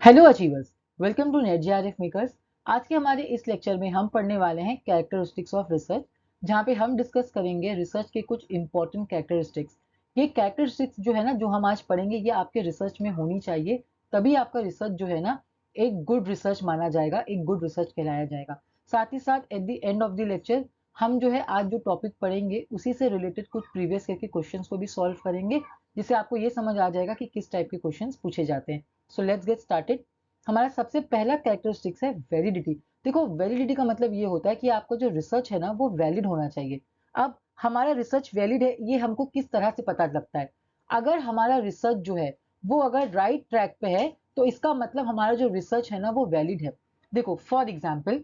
Hello achievers, welcome to NET JRF makers. आज के हमारे इस लेक्चर में हम पढ़ने वाले हैं कैरेक्टरिस्टिक्स ऑफ रिसर्च, जहाँ पे हम डिस्कस करेंगे रिसर्च के कुछ इंपॉर्टेंट कैरेक्टरिस्टिक्स। ये कैरेक्टरिस्टिक्स जो है ना, जो हम आज पढ़ेंगे, ये आपके रिसर्च में होनी चाहिए, तभी आपका रिसर्च जो है ना एक गुड रिसर्च माना जाएगा, एक गुड रिसर्च कहलाया जाएगा। साथ ही साथ at the end of the lecture हम जो है आज जो टॉपिक पढ़ेंगे उसी से रिलेटेड कुछ प्रीवियस ईयर के क्वेश्चंस को भी सॉल्व करेंगे, जिससे आपको ये समझ आ जाएगा कि किस टाइप के क्वेश्चंस पूछे जाते हैं। So let's get started. हमारा सबसे पहला कैरेक्टरिस्टिक्स है वैलिडिटी। देखो, वैलिडिटी का मतलब ये होता है कि आपका जो रिसर्च है ना वो वैलिड होना चाहिए। अब हमारा रिसर्च वैलिड है, ये हमको किस तरह से पता लगता है? अगर हमारा रिसर्च जो है वो अगर राइट ट्रैक पे है, तो इसका मतलब हमारा जो रिसर्च है ना वो वैलिड है। देखो फॉर एग्जाम्पल,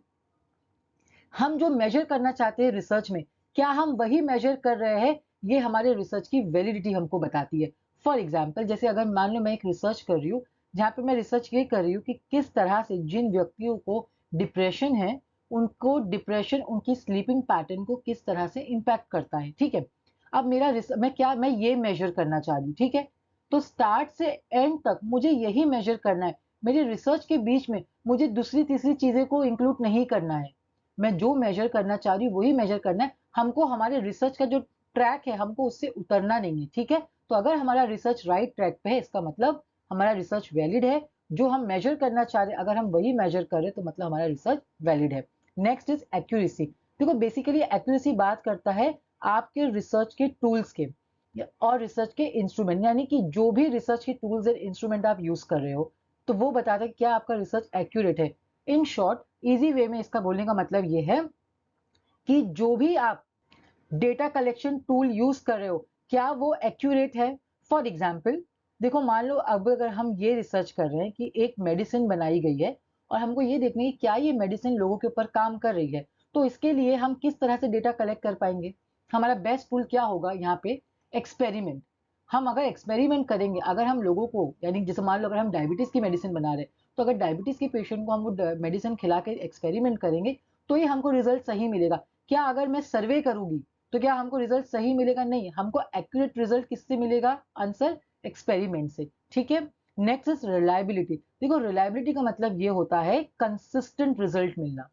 हम जो मेजर करना चाहते हैं रिसर्च में, क्या हम वही मेजर कर रहे हैं, ये हमारे रिसर्च की वैलिडिटी हमको बताती है। फॉर एग्जाम्पल, जैसे अगर मान लो मैं एक रिसर्च कर रही हूँ, जहाँ पे मैं रिसर्च ये कर रही हूँ कि किस तरह से जिन व्यक्तियों को डिप्रेशन है, उनको डिप्रेशन उनकी स्लीपिंग पैटर्न को किस तरह से इम्पैक्ट करता है। ठीक है, अब मैं ये मेजर करना चाह रही हूँ। ठीक है, तो स्टार्ट से एंड तक मुझे यही मेजर करना है। मेरे रिसर्च के बीच में मुझे दूसरी तीसरी चीजें को इंक्लूड नहीं करना है। मैं जो मेजर करना चाह रही हूँ वही मेजर करना है हमको। हमारे रिसर्च का जो ट्रैक है हमको उससे उतरना नहीं है। ठीक है, तो अगर हमारा रिसर्च राइट ट्रैक पे है, इसका मतलब हमारा रिसर्च वैलिड है। जो हम मेजर करना चाह रहे हैं अगर हम वही मेजर कर रहे हैं, तो मतलब हमारा रिसर्च वैलिड है। Next is accuracy. देखो बेसिकली एक्यूरेसी बात करता है आपके रिसर्च के टूल्स के और रिसर्च के इंस्ट्रूमेंट, यानी कि जो भी रिसर्च के टूल्स एंड इंस्ट्रूमेंट आप यूज कर रहे हो, तो वो बताता है क्या आपका रिसर्च एक्यूरेट है। इन शॉर्ट, इजी वे में इसका बोलने का मतलब ये है कि जो भी आप डेटा कलेक्शन टूल यूज कर रहे हो, क्या वो एक्यूरेट है। फॉर एग्जाम्पल, देखो मान लो अब अगर हम ये रिसर्च कर रहे हैं कि एक मेडिसिन बनाई गई है और हमको ये देखना है कि क्या ये मेडिसिन लोगों के ऊपर काम कर रही है, तो इसके लिए हम किस तरह से डेटा कलेक्ट कर पाएंगे? हमारा बेस्ट टूल क्या होगा यहाँ पे? एक्सपेरिमेंट। हम अगर एक्सपेरिमेंट करेंगे, अगर हम लोगों को, यानी जैसे मान लो अगर हम डायबिटीज की मेडिसिन बना रहे हैं, तो अगर डायबिटीज के पेशेंट को हम वो मेडिसिन खिला के एक्सपेरिमेंट करेंगे, तो ही हमको रिजल्ट सही मिलेगा। क्या अगर मैं सर्वे करूंगी तो क्या हमको रिजल्ट सही मिलेगा? नहीं, हमको एक्यूरेट रिजल्ट किससे मिलेगा? आंसर एक्सपेरिमेंट से। ठीक है, नेक्स्ट इज रिलायबिलिटी। देखो रिलायबिलिटी का मतलब ये होता है कंसिस्टेंट रिजल्ट मिलना।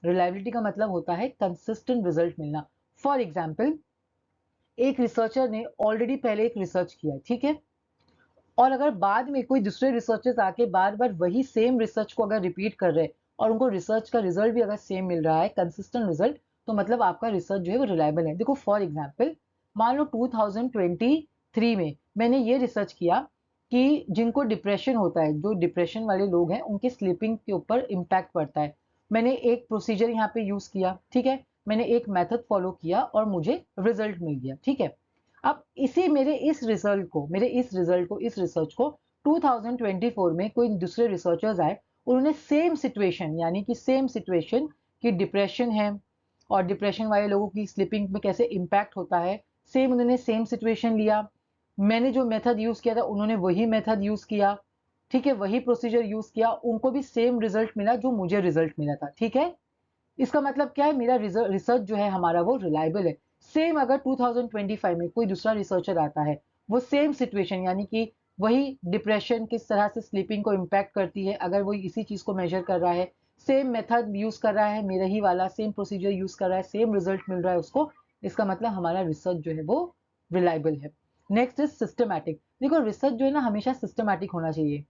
रिलायबिलिटी का मतलब होता है कंसिस्टेंट रिजल्ट मिलना। फॉर एग्जाम्पल, एक रिसर्चर ने ऑलरेडी पहले एक रिसर्च किया है, ठीक है, और अगर बाद में कोई दूसरे रिसर्चर्स आके बार बार वही सेम रिसर्च को अगर रिपीट कर रहे हैं और उनको रिसर्च का रिजल्ट भी अगर सेम मिल रहा है, कंसिस्टेंट रिजल्ट, तो मतलब आपका रिसर्च जो है वो रिलायबल है। देखो फॉर एग्जाम्पल, मान लो 2023 में मैंने ये रिसर्च किया कि जिनको डिप्रेशन होता है, जो डिप्रेशन वाले लोग हैं, उनके स्लीपिंग के ऊपर इम्पैक्ट पड़ता है। मैंने एक प्रोसीजर यहाँ पे यूज किया, ठीक है, मैंने एक मेथड फॉलो किया और मुझे रिजल्ट मिल गया। ठीक है, अब इसी इस रिसर्च को 2024 में कोई दूसरे रिसर्चर्स आए, उन्होंने सेम सिचुएशन, यानी कि सेम सिचुएशन कि डिप्रेशन है और डिप्रेशन वाले लोगों की स्लीपिंग में कैसे इम्पैक्ट होता है, सेम उन्होंने सेम सिचुएशन लिया। मैंने जो मेथड यूज किया था उन्होंने वही मेथड यूज किया, ठीक है, वही प्रोसीजर यूज किया, उनको भी सेम रिजल्ट मिला जो मुझे रिजल्ट मिला था। ठीक है, इसका मतलब क्या है? मेरा रिसर्च जो है हमारा वो रिलायबल है। सेम अगर 2025 में कोई दूसरा रिसर्चर आता है, वो सेम सिचुएशन, यानी कि वही डिप्रेशन किस तरह से स्लीपिंग को इम्पैक्ट करती है, अगर वो इसी चीज को मेजर कर रहा है, सेम मेथड यूज कर रहा है, मेरा ही वाला सेम प्रोसीजर यूज कर रहा है, सेम रिजल्ट मिल रहा है उसको, इसका मतलब हमारा रिसर्च जो है वो रिलायबल है। Next is systematic. देखो रिसर्च जो है ना हमेशा सिस्टमैटिक होना चाहिए।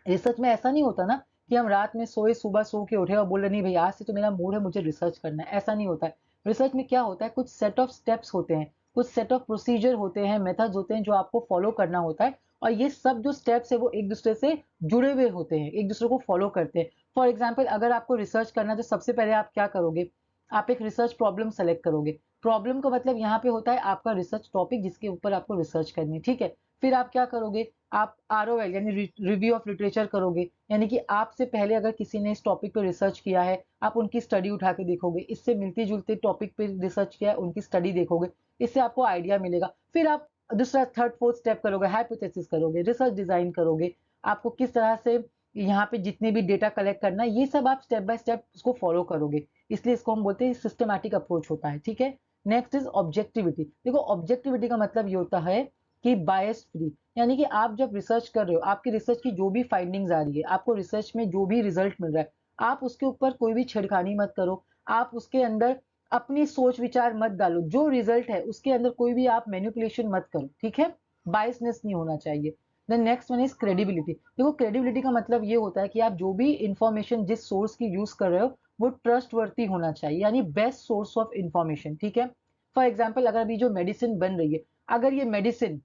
रिसर्च में ऐसा नहीं होता ना कि हम रात में सोए, सुबह सो के उठे और बोल रहे नहीं भाई आज से तो मेरा मूड है, मुझे रिसर्च करना है, ऐसा नहीं होता है। रिसर्च में क्या होता है, कुछ सेट ऑफ स्टेप्स होते हैं, कुछ सेट ऑफ प्रोसीजर होते हैं, मेथड्स होते हैं जो आपको फॉलो करना होता है, और ये सब जो स्टेप्स है वो एक दूसरे से जुड़े हुए होते हैं, एक दूसरे को फॉलो करते हैं। फॉर एग्जाम्पल, अगर आपको रिसर्च करना है तो सबसे पहले आप क्या करोगे? आप एक रिसर्च प्रॉब्लम सेलेक्ट करोगे। प्रॉब्लम का मतलब यहाँ पे होता है आपका रिसर्च टॉपिक जिसके ऊपर आपको रिसर्च करनी है। ठीक है, फिर आप क्या करोगे? आप ROL यानी रिव्यू ऑफ लिटरेचर करोगे, यानी कि आपसे पहले अगर किसी ने इस टॉपिक पे रिसर्च किया है, आप उनकी स्टडी उठा के देखोगे, इससे मिलती जुलते टॉपिक पे रिसर्च किया है उनकी स्टडी देखोगे, इससे आपको आइडिया मिलेगा। फिर आप दूसरा थर्ड फोर्थ स्टेप करोगे, हाइपोथेसिस करोगे, रिसर्च डिजाइन करोगे, आपको किस तरह से यहाँ पे जितने भी डेटा कलेक्ट करना है, ये सब आप स्टेप बाय स्टेप उसको फॉलो करोगे, इसलिए इसको हम बोलते हैं सिस्टमैटिक अप्रोच होता है। ठीक है, नेक्स्ट इज ऑब्जेक्टिविटी। देखो ऑब्जेक्टिविटी का मतलब ये होता है कि बायस फ्री, यानी कि आप जब रिसर्च कर रहे हो, आपकी रिसर्च की जो भी फाइंडिंग्स आ रही है, आपको रिसर्च में जो भी रिजल्ट मिल रहा है, आप उसके ऊपर कोई भी छेड़खानी मत करो, आप उसके अंदर अपनी सोच विचार मत डालो, जो रिजल्ट है उसके अंदर कोई भी आप मैनिपुलेशन मत करो, ठीक है, बायसनेस नहीं होना चाहिए। Then next one is credibility. देखो क्रेडिबिलिटी का मतलब ये होता है कि आप जो भी इंफॉर्मेशन जिस सोर्स की यूज कर रहे हो वो ट्रस्ट वर्ती होना चाहिए, यानी बेस्ट सोर्स ऑफ इंफॉर्मेशन, ठीक है। फॉर एग्जाम्पल अगर अभी जो मेडिसिन बन रही है, अगर ये मेडिसिन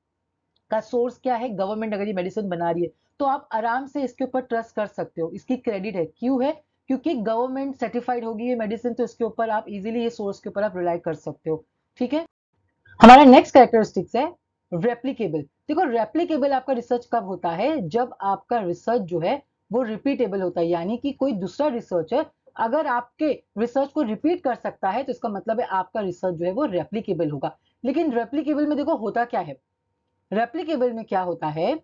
का सोर्स क्या है, गवर्नमेंट अगर ये मेडिसिन बना रही है, तो आप आराम से इसके ऊपर ट्रस्ट कर सकते हो, इसकी क्रेडिट है, क्यों है, क्योंकि गवर्नमेंट सर्टिफाइड होगी ये मेडिसिन, तो इसके ऊपर आप इजीली ये सोर्स के ऊपर आप रिलाई कर सकते हो, ठीक है। हमारा नेक्स्ट कैरेक्टरिस्टिक्स है रेप्लीकेबल। देखो रेप्लीकेबल आपका रिसर्च कब होता है, जब आपका रिसर्च जो है वो रिपीटेबल होता है, यानी कि कोई दूसरा रिसर्चर अगर आपके रिसर्च को रिपीट कर सकता है तो इसका मतलब है आपका रिसर्च जो है वो रेप्लीकेबल होगा। लेकिन रेप्लीकेबल में देखो होता क्या है, रेप्लीकेबल में क्या होता है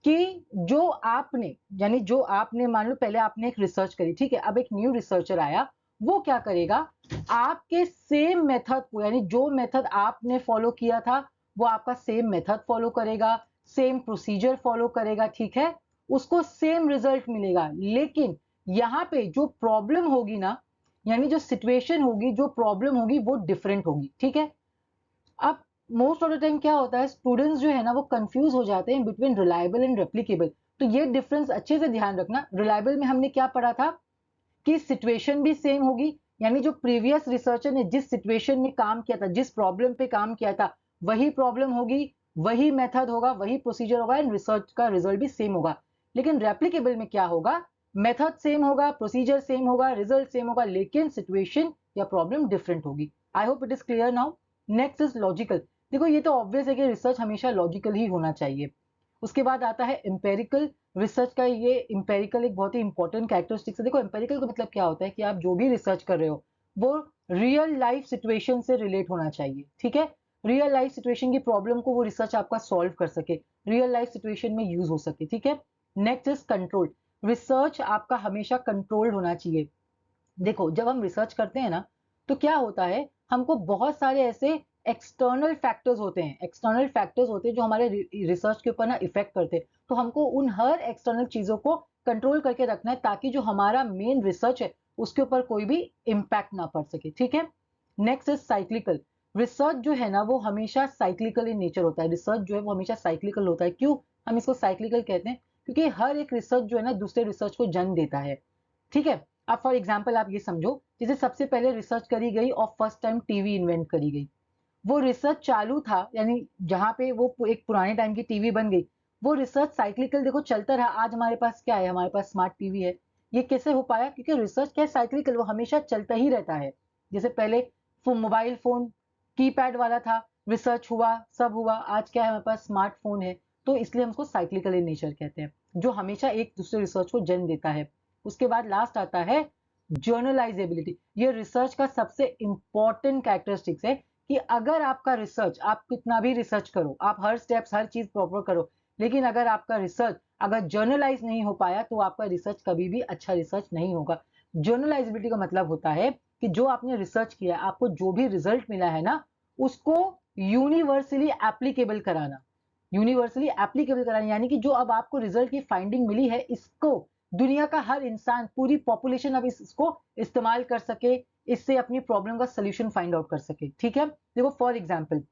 कि जो आपने, यानी जो आपने मान लो पहले आपने एक रिसर्च करी, ठीक है, अब एक न्यू रिसर्चर आया, वो क्या करेगा, आपके सेम मेथड को, यानी जो मेथड आपने फॉलो किया था वो आपका सेम मेथड फॉलो करेगा, सेम प्रोसीजर फॉलो करेगा, ठीक है, उसको सेम रिजल्ट मिलेगा। लेकिन यहां पे जो प्रॉब्लम होगी ना, यानी जो सिचुएशन होगी, जो प्रॉब्लम होगी वो डिफरेंट होगी, ठीक है। अब मोस्ट ऑफ द टाइम क्या होता है, स्टूडेंट्स जो है ना वो कंफ्यूज हो जाते हैं बिटवीन रिलायबल एंड रेप्लीकेबल। तो ये डिफरेंस अच्छे से ध्यान रखना। रिलायबल में हमने क्या पढ़ा था कि सिचुएशन भी सेम होगी, यानी जो प्रीवियस रिसर्चर ने जिस सिचुएशन में काम किया था, जिस प्रॉब्लम पे काम किया था, वही प्रॉब्लम होगी, वही मेथड होगा, वही प्रोसीजर होगा एंड रिसर्च का रिजल्ट भी सेम होगा। लेकिन रेप्लीकेबल में क्या होगा, मेथड सेम होगा, प्रोसीजर सेम होगा, रिजल्ट सेम होगा, लेकिन सिचुएशन या प्रॉब्लम डिफरेंट होगी। आई hope it is clear now. Next is logical. देखो ये तो ऑब्वियस है कि रिसर्च हमेशा लॉजिकल ही होना चाहिए। उसके बाद आता है एम्पेरिकल रिसर्च का। ये एम्पेरिकल एक बहुत ही इंपॉर्टेंट कैरेक्टरिस्टिक्स है। देखो एम्पेरिकल का मतलब क्या होता है कि आप जो भी रिसर्च कर रहे हो वो रियल लाइफ सिचुएशन से रिलेट होना चाहिए, ठीक है, रियल लाइफ सिचुएशन की प्रॉब्लम को वो रिसर्च आपका सॉल्व कर सके, रियल लाइफ सिचुएशन में यूज हो सके, ठीक है। Next is control. रिसर्च आपका हमेशा कंट्रोल्ड होना चाहिए। देखो जब हम रिसर्च करते हैं ना तो क्या होता है, हमको बहुत सारे ऐसे एक्सटर्नल फैक्टर्स होते हैं, एक्सटर्नल फैक्टर्स होते हैं जो हमारे रिसर्च के ऊपर ना इफेक्ट करते हैं। तो हमको उन हर एक्सटर्नल चीजों को कंट्रोल करके रखना है ताकि जो हमारा मेन रिसर्च है उसके ऊपर कोई भी इम्पैक्ट ना पड़ सके, ठीक है। Next is cyclical. रिसर्च जो है ना वो हमेशा साइक्लिकल इन नेचर होता है, रिसर्च जो है वो हमेशा साइक्लिकल होता है। क्यों हम इसको साइक्लिकल कहते हैं, क्योंकि हर एक रिसर्च जो है ना दूसरे रिसर्च को जन्म देता है, ठीक है। अब फॉर एग्जाम्पल आप ये समझो, जैसे सबसे पहले रिसर्च करी गई और फर्स्ट टाइम टीवी इन्वेंट करी गई, वो रिसर्च चालू था, यानी जहां पे वो एक पुराने टाइम की टीवी बन गई, वो रिसर्च साइक्लिकल देखो चलता रहा। आज हमारे पास क्या है, हमारे पास स्मार्ट टीवी है। ये कैसे हो पाया, क्योंकि रिसर्च क्या है, साइक्लिकल, वो हमेशा चलता ही रहता है। जैसे पहले मोबाइल फोन कीपैड वाला था, रिसर्च हुआ, सब हुआ, आज क्या है हमारे पास स्मार्टफोन है। तो इसलिए हम उसको साइक्लिकल इन नेचर कहते हैं, जो हमेशा एक दूसरे रिसर्च को जन्म देता है। उसके बाद लास्ट आता है जर्नलाइजेबिलिटी। ये रिसर्च का सबसे इंपॉर्टेंट कैरेक्टरिस्टिक्स है कि अगर आपका रिसर्च, आप कितना भी रिसर्च करो, आप हर स्टेप्स हर चीज प्रॉपर करो, लेकिन अगर आपका रिसर्च अगर जर्नलाइज नहीं हो पाया तो आपका रिसर्च कभी भी अच्छा रिसर्च नहीं होगा। जर्नलाइजेबिलिटी का मतलब होता है कि जो आपने रिसर्च किया, आपको जो भी रिजल्ट मिला है ना, उसको यूनिवर्सली एप्लीकेबल कराना, यूनिवर्सली एप्लीकेबल कराना, यानी कि जो अब आपको रिजल्ट की फाइंडिंग मिली है, इसको दुनिया का हर इंसान, पूरी पॉपुलेशन अब इसको इस्तेमाल कर सके, इससे अपनी प्रॉब्लम का सोल्यूशन फाइंड आउट कर सके, ठीक है। देखो फॉर एग्जांपल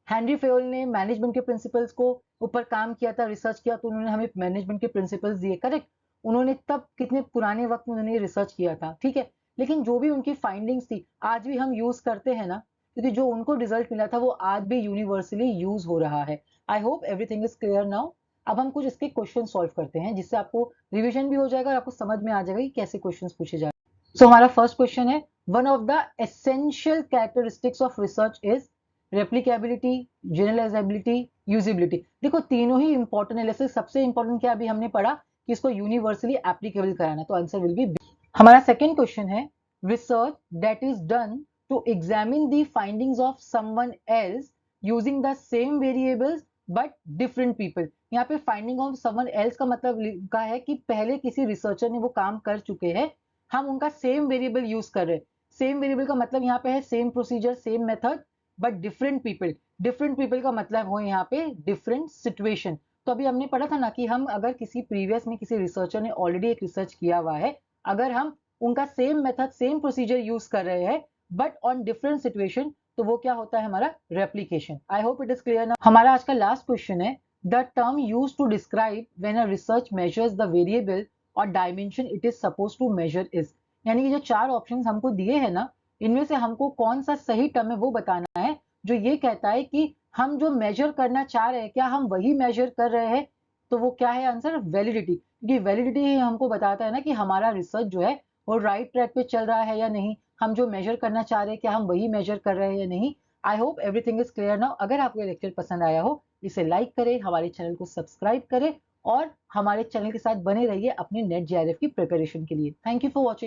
हेनरी फेयोल ने मैनेजमेंट के प्रिंसिपल्स को ऊपर काम किया था, रिसर्च किया, तो उन्होंने हमें मैनेजमेंट के प्रिंसिपल्स दिए, करेक्ट। उन्होंने तब कितने पुराने वक्त में उन्होंने रिसर्च किया था, ठीक है। लेकिन जो भी उनकी फाइंडिंग्स थी आज भी हम यूज करते हैं ना, क्योंकि जो उनको रिजल्ट मिला था वो आज भी यूनिवर्सली यूज हो रहा है। I hope everything is clear now. अब हम कुछ इसके क्वेश्चन सॉल्व करते हैं जिससे आपको रिविजन भी हो जाएगा और आपको समझ में आ जाएगा कि कैसे क्वेश्चन पूछे जाए। सो हमारा फर्स्ट क्वेश्चन है, one of the essential characteristics of research is replicability, generalisability, usability. देखो तीनों ही इंपॉर्टेंट है, जैसे सबसे इंपॉर्टेंट क्या अभी हमने पढ़ा कि इसको यूनिवर्सली एप्लीकेबल कराना, तो आंसर विल बी। हमारा सेकंड क्वेश्चन है, research that is done to examine the findings of someone else using the same variables but different people. यहाँ पे फाइंडिंग ऑफ समवन एल्स का मतलब का है कि पहले किसी रिसर्चर ने वो काम कर चुके हैं, हम उनका सेम वेरिएबल यूज कर रहे हैं। सेम वेरिएबल का मतलब यहाँ पे है same procedure, same method, but different people. Different people का मतलब हो यहाँ पे डिफरेंट सिचुएशन। तो अभी हमने पढ़ा था ना कि हम अगर किसी प्रीवियस में किसी रिसर्चर ने ऑलरेडी एक रिसर्च किया हुआ है, अगर हम उनका same method same procedure use कर रहे हैं बट ऑन डिफरेंट सिचुएशन, तो वो क्या होता है हमारा replication. I hope it is clear ना। हमारा आज का लास्ट क्वेश्चन है, the term use to describe when a research measures the variable और dimension it is suppose to measure is. यानी कि जो चार ऑप्शन हमको दिए हैं ना, इनमें से हमको कौन सा सही टर्म है वो बताना है जो ये कहता है कि हम जो मेजर करना चाह रहे हैं क्या हम वही मेजर कर रहे हैं। तो वो क्या है आंसर, वैलिडिटी। क्योंकि वैलिडिटी ही हमको बताता है ना कि हमारा रिसर्च जो है वो राइट ट्रैक पे चल रहा है या नहीं, हम जो मेजर करना चाह रहे हैं क्या हम वही मेजर कर रहे हैं या नहीं। I hope everything is clear now. अगर आपको ये लेक्चर पसंद आया हो, इसे लाइक करें, हमारे चैनल को सब्सक्राइब करें और हमारे चैनल के साथ बने रहिए अपने नेट जेआरएफ की प्रिपरेशन के लिए। Thank you for watching.